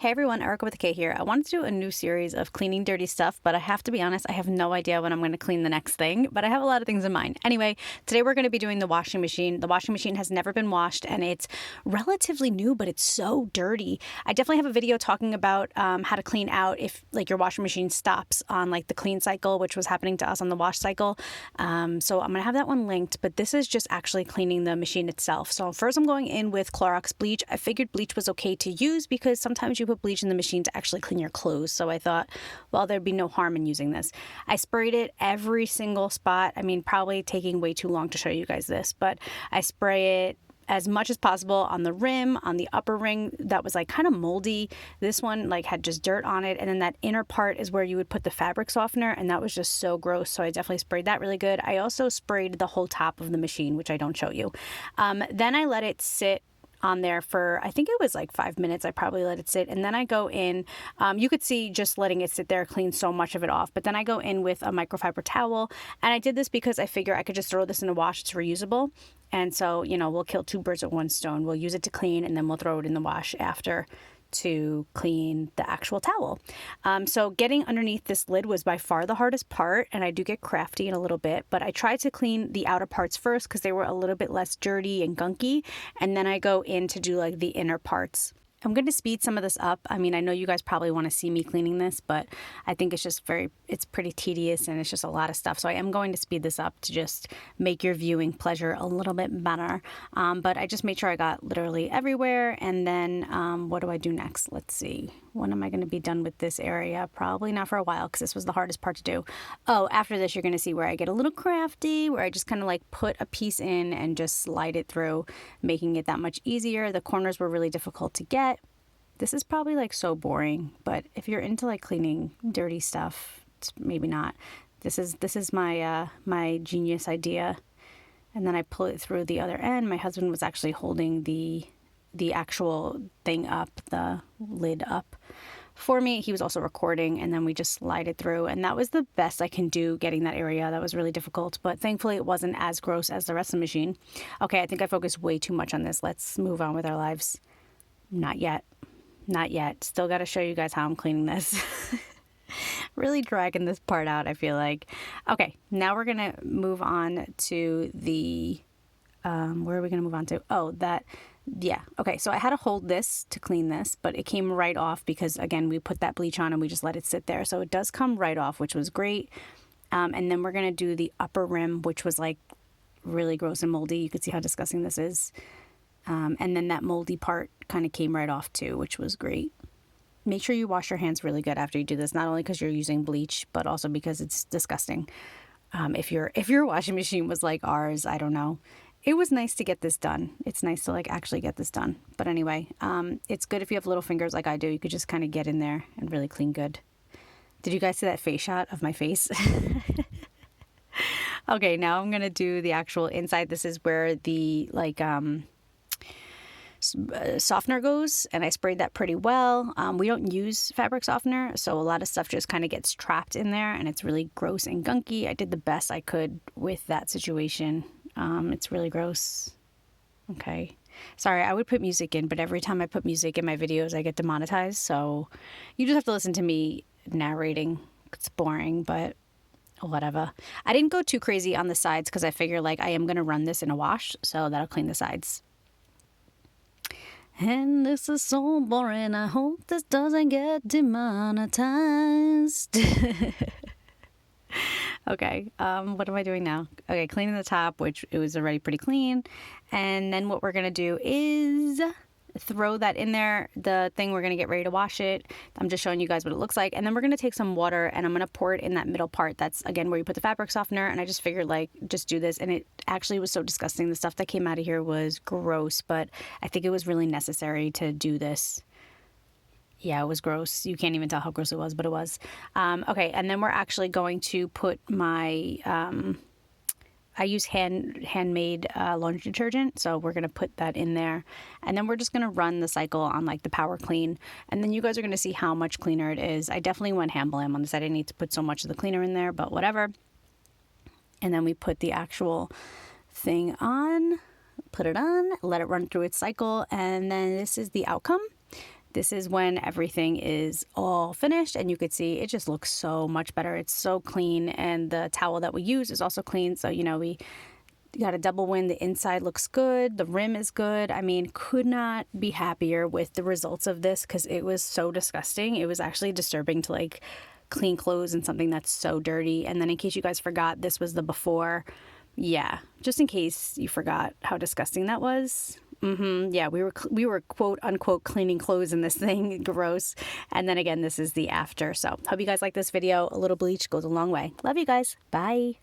Hey everyone, Erica with a K here. I wanted to do a new series of cleaning dirty stuff, but I have to be honest, I have no idea when I'm going to clean the next thing, but I have a lot of things in mind. Anyway, today we're going to be doing the washing machine. The washing machine has never been washed and it's relatively new, but it's so dirty. I definitely have a video talking about how to clean out if like your washing machine stops on like the clean cycle, which was happening to us on the wash cycle. So I'm going to have that one linked, but this is just actually cleaning the machine itself. So first I'm going in with Clorox bleach. I figured bleach was okay to use because sometimes you put bleach in the machine to actually clean your clothes. So I thought, well, there'd be no harm in using this. I sprayed it every single spot. I mean, probably taking way too long to show you guys this, but I spray it as much as possible on the rim, on the upper ring that was like kind of moldy. This one like had just dirt on it. And then that inner part is where you would put the fabric softener. And that was just so gross. So I definitely sprayed that really good. I also sprayed the whole top of the machine, which I don't show you. Then I let it sit on there for, I think it was like 5 minutes. I probably let it sit. And then I go in, you could see just letting it sit there clean so much of it off. But then I go in with a microfiber towel. And I did this because I figure I could just throw this in the wash. It's reusable. And so, you know, we'll kill two birds with one stone. We'll use it to clean and then we'll throw it in the wash after to clean the actual towel. So getting underneath this lid was by far the hardest part, and I do get crafty in a little bit, but I tried to clean the outer parts first because they were a little bit less dirty and gunky, and then I go in to do like the inner parts. I'm going to speed some of this up. I mean, I know you guys probably want to see me cleaning this, but I think it's just it's pretty tedious and it's just a lot of stuff. So I am going to speed this up to just make your viewing pleasure a little bit better. But I just made sure I got literally everywhere. And then what do I do next? Let's see. When am I going to be done with this area? Probably not for a while because this was the hardest part to do. Oh, after this, you're going to see where I get a little crafty, where I just kind of like put a piece in and just slide it through, making it that much easier. The corners were really difficult to get. This is probably like so boring, but if you're into like cleaning dirty stuff, it's maybe not. This is my my genius idea. And then I pull it through the other end. My husband was actually holding the actual thing up, the lid up for me. He was also recording, and then we just slide it through, and that was the best I can do getting that area. That was really difficult, but thankfully it wasn't as gross as the rest of the machine. Okay, I think I focused way too much on this. Let's move on with our lives. Not yet. Not yet. Still got to show you guys how I'm cleaning this. Really dragging this part out, I feel like. Okay, now we're going to move on to the, where are we going to move on to? Oh, yeah. Okay, so I had to hold this to clean this, but it came right off because, again, we put that bleach on and we just let it sit there. So it does come right off, which was great. And then we're going to do the upper rim, which was like really gross and moldy. You could see how disgusting this is. And then that moldy part kind of came right off too, which was great. Make sure you wash your hands really good after you do this, not only because you're using bleach, but also because it's disgusting. If your washing machine was like ours, I don't know. It was nice to get this done. It's nice to like actually get this done. But anyway, it's good if you have little fingers like I do. You could just kind of get in there and really clean good. Did you guys see that face shot of my face? Okay, now I'm going to do the actual inside. This is where the like softener goes, and I sprayed that pretty well. We don't use fabric softener, so a lot of stuff just kind of gets trapped in there and it's really gross and gunky. I did the best I could with that situation. It's really gross. Okay, sorry, I would put music in, but every time I put music in my videos I get demonetized, so you just have to listen to me narrating. It's boring, but whatever. I didn't go too crazy on the sides because I figure like I am going to run this in a wash, so that'll clean the sides. And this is so boring. I hope this doesn't get demonetized. Okay, what am I doing now? Okay, cleaning the top, which it was already pretty clean. And then what we're going to do is throw that in there, the thing we're going to get ready to wash it. I'm just showing you guys what it looks like. And then we're going to take some water and I'm going to pour it in that middle part. That's, again, where you put the fabric softener. And I just figured, like, just do this. And it actually was so disgusting. The stuff that came out of here was gross, but I think it was really necessary to do this. Yeah, it was gross. You can't even tell how gross it was, but it was. Okay, and then we're actually going to put my... I use handmade laundry detergent, so we're going to put that in there. And then we're just going to run the cycle on like the power clean. And then you guys are going to see how much cleaner it is. I definitely went ham blam on this. I didn't need to put so much of the cleaner in there, but whatever. And then we put the actual thing on, put it on, let it run through its cycle, and then this is the outcome. This is when everything is all finished, and you could see it just looks so much better. It's so clean, and the towel that we use is also clean. So, we got a double win. The inside looks good. The rim is good. I mean, could not be happier with the results of this because it was so disgusting. It was actually disturbing to like clean clothes and something that's so dirty. And then in case you guys forgot, this was the before. Yeah, just in case you forgot how disgusting that was. Yeah, we were quote unquote cleaning clothes in this thing. Gross. And then again, this is the after. So hope you guys like this video. A little bleach goes a long way. Love you guys. Bye.